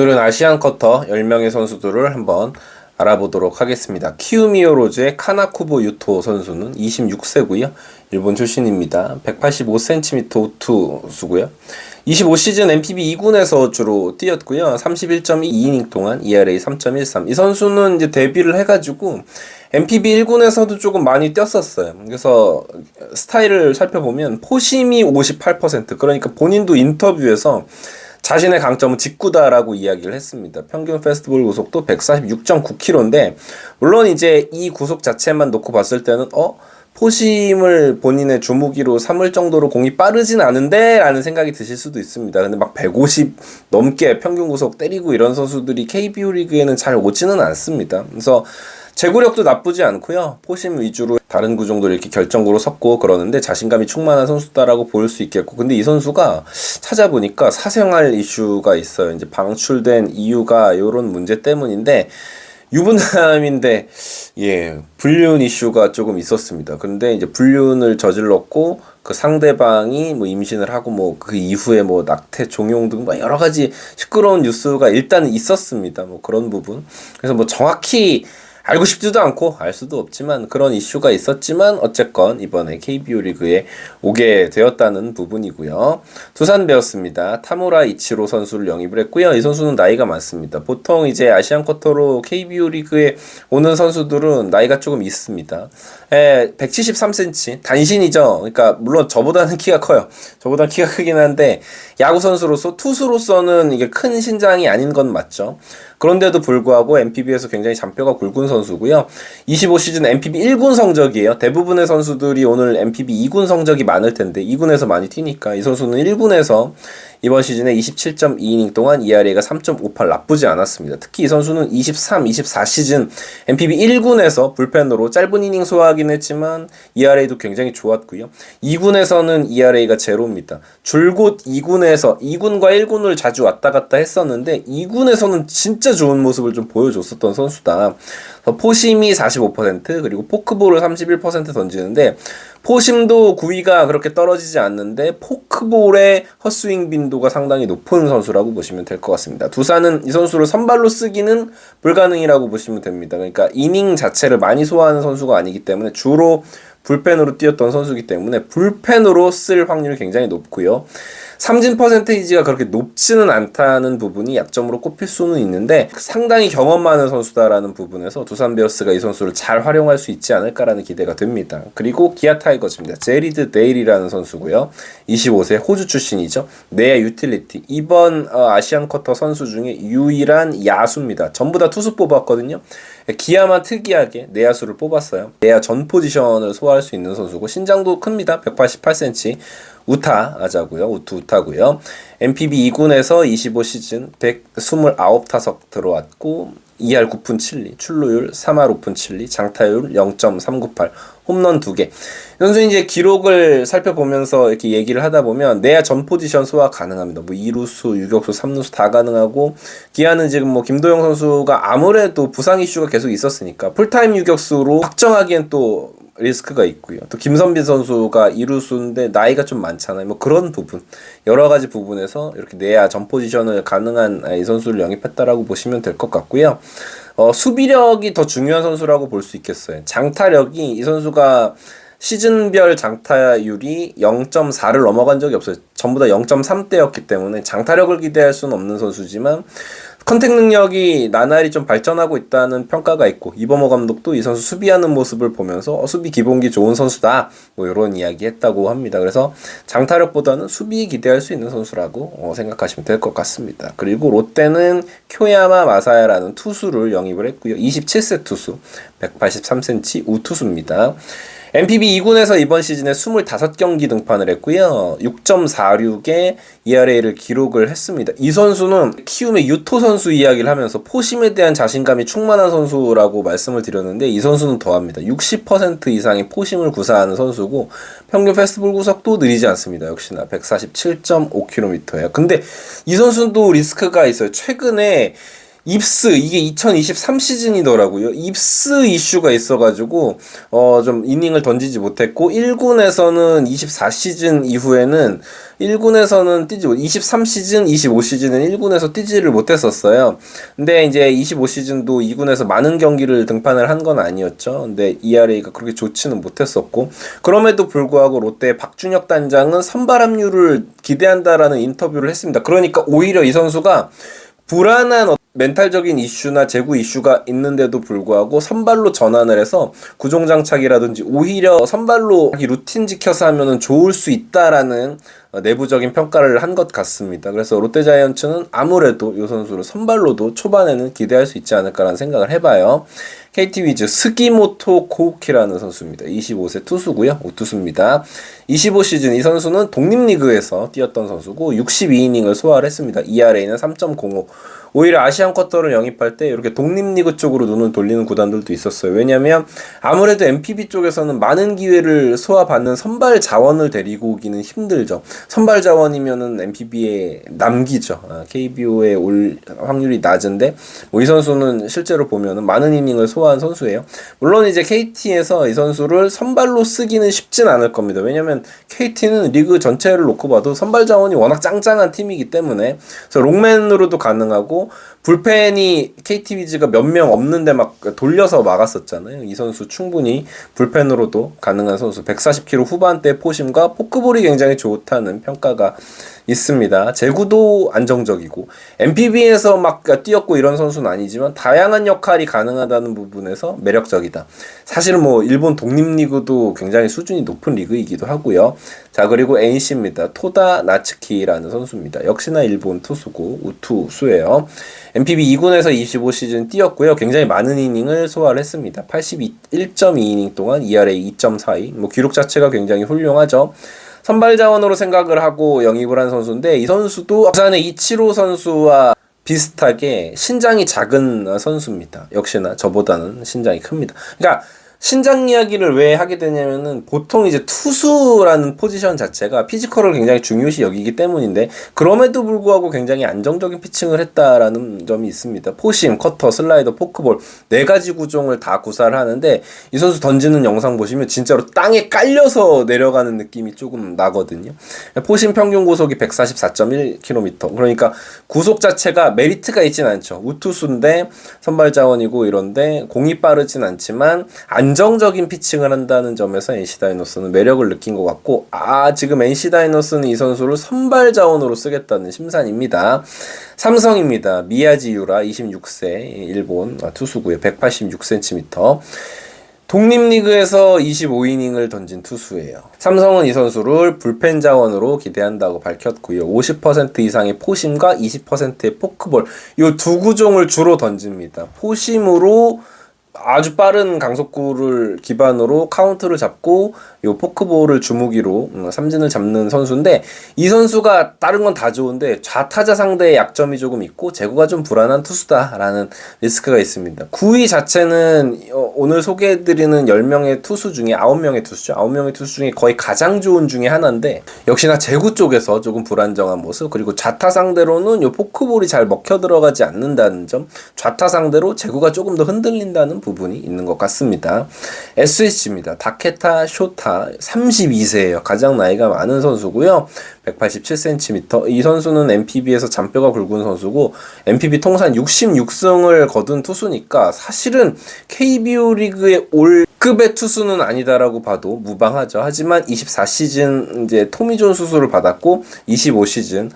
오늘은 아시안 커터 10명의 선수들을 한번 알아보도록 하겠습니다. 키우미오 로즈의 카나쿠보 유토 선수는 26세고요. 일본 출신입니다. 185cm 투수고요. 25시즌 NPB 2군에서 주로 뛰었고요. 31.2이닝 동안 ERA 3.13. 이 선수는 이제 데뷔를 해가지고 NPB 1군에서도 조금 많이 뛰었었어요. 그래서 스타일을 살펴보면 포심이 58%. 그러니까 본인도 인터뷰에서 자신의 강점은 직구다라고 이야기를 했습니다. 평균 패스트볼 구속도 146.9km인데 물론 이제 이 구속 자체만 놓고 봤을 때는 포심을 본인의 주무기로 삼을 정도로 공이 빠르진 않은데 라는 생각이 드실 수도 있습니다. 근데 막 150 넘게 평균 구속 때리고 이런 선수들이 KBO 리그에는 잘 오지는 않습니다. 그래서 제구력도 나쁘지 않고요. 포심 위주로 다른 구종도 이렇게 결정구로 섰고 그러는데 자신감이 충만한 선수다라고 볼 수 있겠고, 근데 이 선수가 찾아보니까 사생활 이슈가 있어요. 이제 방출된 이유가 요런 문제 때문인데 유부남인데 불륜 이슈가 조금 있었습니다. 근데 이제 불륜을 저질렀고 그 상대방이 뭐 임신을 하고 뭐 그 이후에 뭐 낙태 종용 등 뭐 여러 가지 시끄러운 뉴스가 일단 있었습니다. 뭐 그런 부분. 그래서 뭐 정확히 알고 싶지도 않고 알 수도 없지만 그런 이슈가 있었지만 어쨌건 이번에 KBO 리그에 오게 되었다는 부분이고요. 두산 베어스입니다. 타무라 이치로 선수를 영입을 했고요. 이 선수는 나이가 많습니다. 보통 이제 아시안 쿼터로 KBO 리그에 오는 선수들은 나이가 조금 있습니다. 173cm 단신이죠. 그러니까 물론 저보다는 키가 커요. 저보다 키가 크긴 한데 야구 선수로서 투수로서는 이게 큰 신장이 아닌 건 맞죠. 그런데도 불구하고 NPB에서 굉장히 잔뼈가 굵은 선수고요. 25시즌 NPB 1군 성적이에요. 대부분의 선수들이 오늘 NPB 2군 성적이 많을 텐데 2군에서 많이 튀니까 이 선수는 1군에서 이번 시즌에 27.2이닝 동안 ERA가 3.58 나쁘지 않았습니다. 특히 이 선수는 23, 24시즌 NPB 1군에서 불펜으로 짧은 이닝 소화하긴 했지만 ERA도 굉장히 좋았고요. 2군에서는 ERA가 제로입니다. 줄곧 2군과 1군을 자주 왔다 갔다 했었는데 2군에서는 진짜 좋은 모습을 좀 보여줬었던 선수다. 포심이 45% 그리고 포크볼을 31% 던지는데 포심도 구위가 그렇게 떨어지지 않는데 포크볼의 헛스윙 빈도가 상당히 높은 선수라고 보시면 될 것 같습니다. 두산은 이 선수를 선발로 쓰기는 불가능이라고 보시면 됩니다. 그러니까 이닝 자체를 많이 소화하는 선수가 아니기 때문에 주로 불펜으로 뛰었던 선수이기 때문에 불펜으로 쓸 확률이 굉장히 높고요. 삼진 퍼센테이지가 그렇게 높지는 않다는 부분이 약점으로 꼽힐 수는 있는데 상당히 경험 많은 선수다라는 부분에서 두산 베어스가 이 선수를 잘 활용할 수 있지 않을까라는 기대가 듭니다. 그리고 기아 타이거즈입니다. 제리드 데일이라는 선수고요. 25세 호주 출신이죠. 내야 유틸리티. 이번 아시안 쿼터 선수 중에 유일한 야수입니다. 전부 다 투수 뽑았거든요. 기아만 특이하게 내야수를 뽑았어요. 내야 전 포지션을 소화할 수 있는 선수고 신장도 큽니다. 188cm. 우타고요. NPB 2군에서 25시즌 129타석 들어왔고 2할 9푼 7리, 출루율 3할 5푼 7리, 장타율 0.398, 홈런 2개. 선수 이제 기록을 살펴보면서 이렇게 얘기를 하다 보면 내야 전 포지션 소화 가능합니다. 뭐 2루수, 유격수, 3루수 다 가능하고 기아는 지금 뭐 김도영 선수가 아무래도 부상 이슈가 계속 있었으니까 풀타임 유격수로 확정하기엔 또 리스크가 있고요. 또 김선빈 선수가 2루수인데 나이가 좀 많잖아요. 뭐 그런 부분, 여러 가지 부분에서 이렇게 내야 전 포지션을 가능한 이 선수를 영입했다라고 보시면 될 것 같고요. 수비력이 더 중요한 선수라고 볼 수 있겠어요. 장타력이 이 선수가 시즌별 장타율이 0.4를 넘어간 적이 없어요. 전부 다 0.3대였기 때문에 장타력을 기대할 수는 없는 선수지만 컨택 능력이 나날이 좀 발전하고 있다는 평가가 있고 이범호 감독도 이 선수 수비하는 모습을 보면서 수비 기본기 좋은 선수다 뭐 이런 이야기 했다고 합니다. 그래서 장타력보다는 수비 기대할 수 있는 선수라고 생각하시면 될 것 같습니다. 그리고 롯데는 쿄야마 마사야라는 투수를 영입을 했고요. 27세 투수 183cm 우투수입니다. NPB 2군에서 이번 시즌에 25경기 등판을 했고요. 6.46의 ERA를 기록을 했습니다. 이 선수는 키움의 유토 선수 이야기를 하면서 포심에 대한 자신감이 충만한 선수라고 말씀을 드렸는데 이 선수는 더합니다. 60% 이상의 포심을 구사하는 선수고 평균 패스트볼 구속도 느리지 않습니다. 역시나 147.5km예요. 근데 이 선수도 리스크가 있어요. 최근에 입스 이게 2023 시즌이더라고요. 입스 이슈가 있어가지고 좀 이닝을 던지지 못했고 1군에서는 24 시즌 이후에는 1군에서는 뛰지 못 23 시즌, 25 시즌은 1군에서 뛰지를 못했었어요. 근데 이제 25 시즌도 2군에서 많은 경기를 등판을 한 건 아니었죠. 근데 ERA가 그렇게 좋지는 못했었고 그럼에도 불구하고 롯데의 박준혁 단장은 선발 합류를 기대한다라는 인터뷰를 했습니다. 그러니까 오히려 이 선수가 불안한 멘탈적인 이슈나 제구 이슈가 있는데도 불구하고 선발로 전환을 해서 구종장착이라든지 오히려 선발로 루틴 지켜서 하면은 좋을 수 있다라는 내부적인 평가를 한 것 같습니다. 그래서 롯데자이언츠는 아무래도 이 선수를 선발로도 초반에는 기대할 수 있지 않을까라는 생각을 해봐요. KT 위즈 스기모토 코우키라는 선수입니다. 25세 투수고요. 우투수입니다. 25시즌 이 선수는 독립리그에서 뛰었던 선수고 62이닝을 소화를 했습니다. ERA는 3.05. 오히려 아시안 쿼터를 영입할 때 이렇게 독립리그 쪽으로 눈을 돌리는 구단들도 있었어요. 왜냐면 아무래도 NPB 쪽에서는 많은 기회를 소화받는 선발 자원을 데리고 오기는 힘들죠. 선발 자원이면은 NPB에 남기죠. KBO에 올 확률이 낮은데 이 선수는 실제로 보면은 많은 이닝을 소화한 선수예요. 물론 이제 KT에서 이 선수를 선발로 쓰기는 쉽진 않을 겁니다. 왜냐면 KT는 리그 전체를 놓고 봐도 선발 자원이 워낙 짱짱한 팀이기 때문에 그래서 롱맨으로도 가능하고 불펜이 KT 위즈가 몇 명 없는데 막 돌려서 막았었잖아요. 이 선수 충분히 불펜으로도 가능한 선수. 140km 후반대 포심과 포크볼이 굉장히 좋다는 평가가 있습니다. 제구도 안정적이고 NPB에서 막 뛰었고 이런 선수는 아니지만 다양한 역할이 가능하다는 부분에서 매력적이다. 사실은 뭐 일본 독립리그도 굉장히 수준이 높은 리그이기도 하고요. 자, 그리고 NC입니다. 토다 나츠키라는 선수입니다. 역시나 일본 투수고 우투수예요. NPB 2군에서 25시즌 뛰었고요. 굉장히 많은 이닝을 소화를 했습니다. 81.2이닝 동안 ERA 2.42. 뭐 기록 자체가 굉장히 훌륭하죠. 선발 자원으로 생각을 하고 영입을 한 선수인데 이 선수도 부산의 이치로 선수와 비슷하게 신장이 작은 선수입니다. 역시나 저보다는 신장이 큽니다. 그러니까 신장 이야기를 왜 하게 되냐면은 보통 이제 투수라는 포지션 자체가 피지컬을 굉장히 중요시 여기기 때문인데 그럼에도 불구하고 굉장히 안정적인 피칭을 했다라는 점이 있습니다. 포심, 커터, 슬라이더, 포크볼 4가지 구종을 다 구사를 하는데 이 선수 던지는 영상 보시면 진짜로 땅에 깔려서 내려가는 느낌이 조금 나거든요. 포심 평균 구속이 144.1km 그러니까 구속 자체가 메리트가 있진 않죠. 우투수인데 선발 자원이고 이런데 공이 빠르진 않지만 안정적인 피칭을 한다는 점에서 NC 다이노스는 매력을 느낀 것 같고 지금 NC 다이노스는 이 선수를 선발 자원으로 쓰겠다는 심산입니다. 삼성입니다. 미야지유라 26세 일본 투수고요. 186cm 독립리그에서 25이닝을 던진 투수예요. 삼성은 이 선수를 불펜 자원으로 기대한다고 밝혔고요. 50% 이상의 포심과 20%의 포크볼 이 두 구종을 주로 던집니다. 포심으로 아주 빠른 강속구를 기반으로 카운트를 잡고 요 포크볼을 주무기로 삼진을 잡는 선수인데 이 선수가 다른 건 다 좋은데 좌타자 상대의 약점이 조금 있고 제구가 좀 불안한 투수다라는 리스크가 있습니다. 9위 자체는 오늘 소개해드리는 10명의 투수 중에 9명의 투수죠. 9명의 투수 중에 거의 가장 좋은 중에 하나인데 역시나 제구 쪽에서 조금 불안정한 모습 그리고 좌타 상대로는 요 포크볼이 잘 먹혀 들어가지 않는다는 점 좌타 상대로 제구가 조금 더 흔들린다는 부분이 있는 것 같습니다. SSG입니다. 다케타 쇼타 32세예요. 가장 나이가 많은 선수고요. 187cm. 이 선수는 NPB에서 잔뼈가 굵은 선수고 NPB 통산 66승을 거둔 투수니까 사실은 KBO 리그의 올 급의 투수는 아니다라고 봐도 무방하죠. 하지만 24시즌 이제 토미존 수술을 받았고 25시즌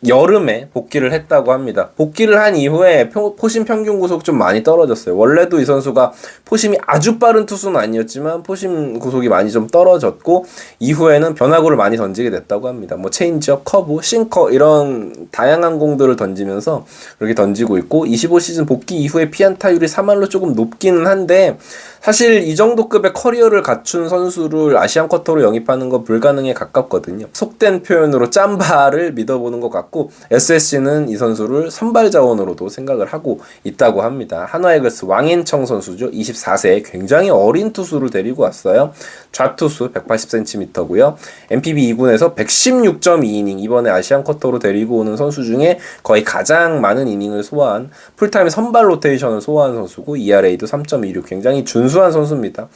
여름에 복귀를 했다고 합니다. 복귀를 한 이후에 포심 평균 구속 좀 많이 떨어졌어요. 원래도 이 선수가 포심이 아주 빠른 투수는 아니었지만 포심 구속이 많이 좀 떨어졌고 이후에는 변화구를 많이 던지게 됐다고 합니다. 뭐 체인지업, 커브, 싱커 이런 다양한 공들을 던지면서 이렇게 던지고 있고 25시즌 복귀 이후에 피안타율이 3할로 조금 높기는 한데 사실 이 정도 급의 커리어를 갖춘 선수를 아시안 쿼터로 영입하는 건 불가능에 가깝거든요. 속된 표현으로 짬바를 믿어보는 것 같고 같고 SSC는 이 선수를 선발 자원으로도 생각을 하고 있다고 합니다. 한화이글스 왕앤청 선수죠. 24세 굉장히 어린 투수를 데리고 왔어요. 좌투수 180cm고요. NPB 2군에서 116.2이닝 이번에 아시안 쿼터로 데리고 오는 선수 중에 거의 가장 많은 이닝을 소화한 풀타임 선발 로테이션을 소화한 선수고 ERA도 3.26 굉장히 준수한 선수입니다.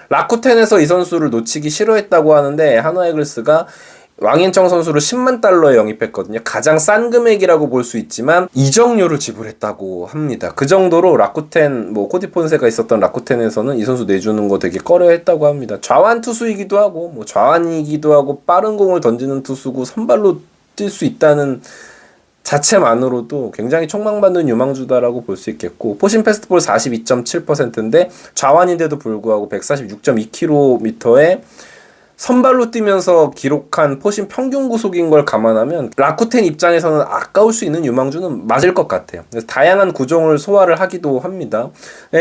라쿠텐에서 이 선수를 놓치기 싫어했다고 하는데 한화이글스가 왕앤청 선수를 10만 달러에 영입했거든요. 가장 싼 금액이라고 볼 수 있지만 이적료를 지불했다고 합니다. 그 정도로 라쿠텐 코디 폰세가 있었던 라쿠텐에서는 이 선수 내주는 거 되게 꺼려했다고 합니다. 좌완 투수이기도 하고 좌완이기도 하고 빠른 공을 던지는 투수고 선발로 뛸 수 있다는 자체만으로도 굉장히 촉망받는 유망주다라고 볼 수 있겠고 포심 패스트볼 42.7%인데 좌완인데도 불구하고 146.2km에 선발로 뛰면서 기록한 포심 평균 구속인 걸 감안하면 라쿠텐 입장에서는 아까울 수 있는 유망주는 맞을 것 같아요. 그래서 다양한 구종을 소화를 하기도 합니다.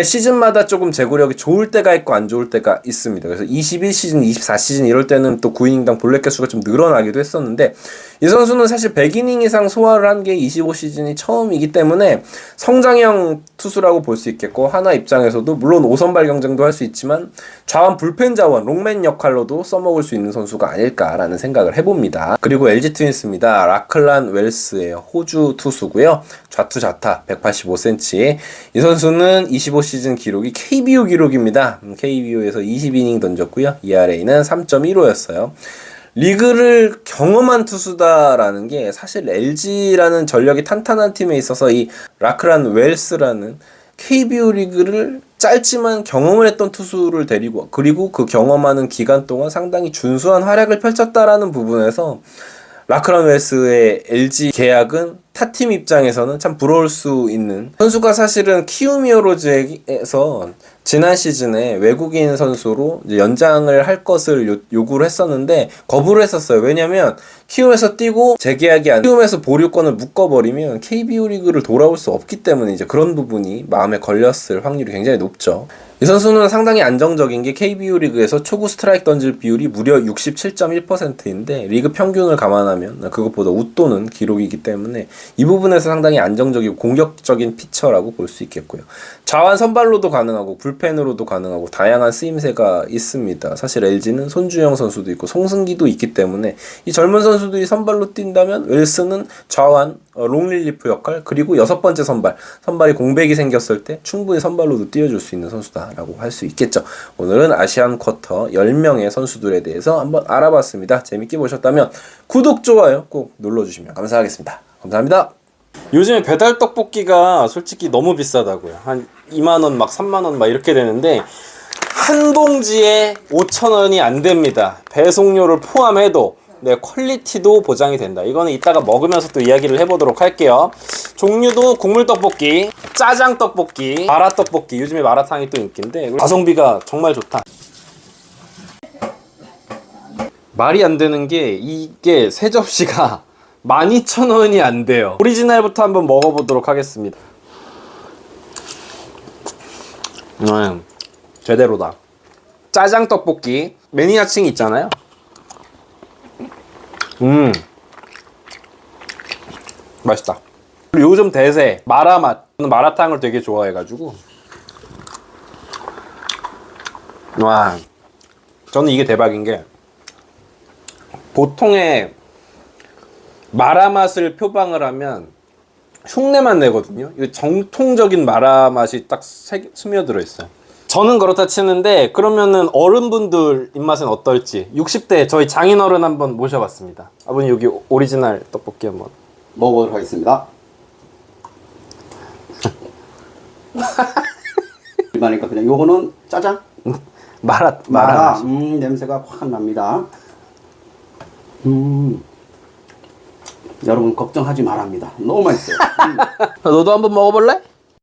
시즌마다 조금 제구력이 좋을 때가 있고 안 좋을 때가 있습니다. 그래서 21시즌, 24시즌 이럴 때는 또 9이닝당 볼넷 개수가 좀 늘어나기도 했었는데 이 선수는 사실 100이닝 이상 소화를 한 게 25시즌이 처음이기 때문에 성장형 투수라고 볼 수 있겠고 하나 입장에서도 물론 5선발 경쟁도 할 수 있지만 좌완 불펜 자원, 롱맨 역할로도 써먹을 수 있는 선수가 아닐까라는 생각을 해봅니다. 그리고 LG 트윈스입니다. 라클란 웰스예요. 호주 투수고요. 좌투 좌타 185cm. 이 선수는 25시즌 기록이 KBO 기록입니다. KBO에서 20이닝 던졌고요. ERA는 3.15였어요. 리그를 경험한 투수다라는 게 사실 LG라는 전력이 탄탄한 팀에 있어서 이 라클란 웰스라는 KBO 리그를 짧지만 경험을 했던 투수를 데리고 그리고 그 경험하는 기간 동안 상당히 준수한 활약을 펼쳤다라는 부분에서 라클란 웰스의 LG 계약은 타팀 입장에서는 참 부러울 수 있는 선수가 사실은 키움 히어로즈에서 지난 시즌에 외국인 선수로 이제 연장을 할 것을 요구를 했었는데 거부를 했었어요. 왜냐면 키움에서 뛰고 재계약이 안 키움에서 보류권을 묶어버리면 KBO 리그를 돌아올 수 없기 때문에 이제 그런 부분이 마음에 걸렸을 확률이 굉장히 높죠. 이 선수는 상당히 안정적인 게 KBO 리그에서 초구 스트라이크 던질 비율이 무려 67.1%인데 리그 평균을 감안하면 그것보다 웃도는 기록이기 때문에 이 부분에서 상당히 안정적이고 공격적인 피처라고 볼 수 있겠고요. 좌완 선발로도 가능하고 불펜으로도 가능하고 다양한 쓰임새가 있습니다. 사실 LG는 손주영 선수도 있고 송승기도 있기 때문에 이 젊은 선수들이 선발로 뛴다면 웰스는 좌완 롱릴리프 역할 그리고 6번째 선발이 공백이 생겼을 때 충분히 선발로도 뛰어줄 수 있는 선수다라고 할 수 있겠죠. 오늘은 아시안 쿼터 10명의 선수들에 대해서 한번 알아봤습니다. 재밌게 보셨다면 구독, 좋아요 꼭 눌러주시면 감사하겠습니다. 감사합니다. 요즘에 배달 떡볶이가 솔직히 너무 비싸다고요. 한 2만원 막 3만원 막 이렇게 되는데 한 봉지에 5,000원이 안 됩니다. 배송료를 포함해도 네, 퀄리티도 보장이 된다. 이거는 이따가 먹으면서 또 이야기를 해보도록 할게요. 종류도 국물 떡볶이, 짜장 떡볶이, 마라 떡볶이. 요즘에 마라탕이 또 인기인데 가성비가 정말 좋다. 말이 안 되는 게 이게 세 접시가 12,000원이 안 돼요. 오리지널부터 한번 먹어보도록 하겠습니다. 제대로다. 짜장 떡볶이 매니아층이 있잖아요. 맛있다. 그리고 요즘 대세 마라맛. 저는 마라탕을 되게 좋아해가지고 와, 저는 이게 대박인 게 보통의 마라맛을 표방을 하면 흉내만 내거든요. 이 정통적인 마라맛이 딱 스며들어 있어요. 저는 그렇다 치는데 그러면은 어른분들 입맛은 어떨지 60대 저희 장인어른 한번 모셔봤습니다. 아버님 여기 오리지널 떡볶이 한번 먹어보도록 하겠습니다. 일반이니까 그냥 요거는 짜장? 마라 냄새가 확 납니다. 여러분 걱정하지 말랍니다. 너무 맛있어요. 너도 한번 먹어볼래?